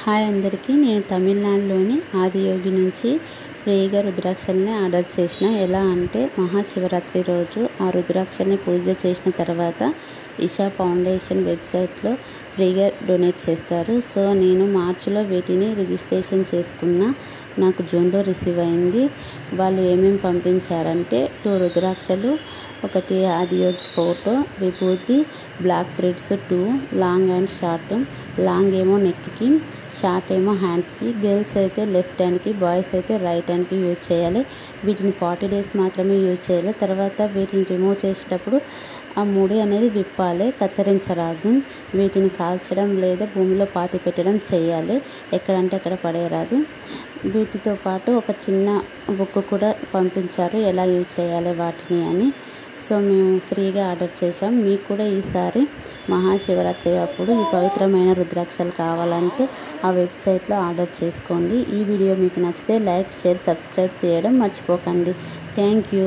Hi అందరికీ, నేను తమిళనాడులోని ఆదియోగి నుంచి ఫ్రీగా రుద్రాక్షల్ని ఆర్డర్ చేసిన. ఎలా అంటే మహాశివరాత్రి రోజు ఆ రుద్రాక్షల్ని పూజ చేసిన తర్వాత ఇషా ఫౌండేషన్ వెబ్సైట్లో ఫ్రీగా డొనేట్ చేస్తారు. సో నేను మార్చిలో వీటిని రిజిస్ట్రేషన్ చేసుకున్న. నాకు జూన్లో రిసీవ్ అయింది. వాళ్ళు ఏమేమి పంపించారంటే 2 రుద్రాక్షలు, ఒకటి ఆదియోగి ఫోటో, విభూతి, black threads 2 long and short. Long ఏమో నెక్కి, షార్ట్ ఏమో హ్యాండ్స్కి. గర్ల్స్ అయితే లెఫ్ట్ హ్యాండ్కి, బాయ్స్ అయితే రైట్ హ్యాండ్కి యూజ్ చేయాలి. వీటిని 40 డేస్ మాత్రమే యూజ్ చేయాలి. తర్వాత వీటిని రిమూవ్ చేసేటప్పుడు ఆ ముడి అనేది విప్పాలి, కత్తిరించరాదు. వీటిని కాల్చడం లేదా భూమిలో పాతి పెట్టడం చేయాలి, ఎక్కడంటే అక్కడ పడేయరాదు. వీటితో పాటు ఒక చిన్న బుక్ కూడా పంపించారు, ఎలా యూజ్ చేయాలి వాటిని అని. సో మేము ఫ్రీగా ఆర్డర్ చేసాం. మీకు కూడా ఈసారి మహాశివరాత్రి అప్పుడు ఈ పవిత్రమైన రుద్రాక్షలు కావాలంటే ఆ వెబ్సైట్లో ఆర్డర్ చేసుకోండి. ఈ వీడియో మీకు నచ్చితే లైక్, షేర్, సబ్స్క్రైబ్ చేయడం మర్చిపోకండి. Thank you.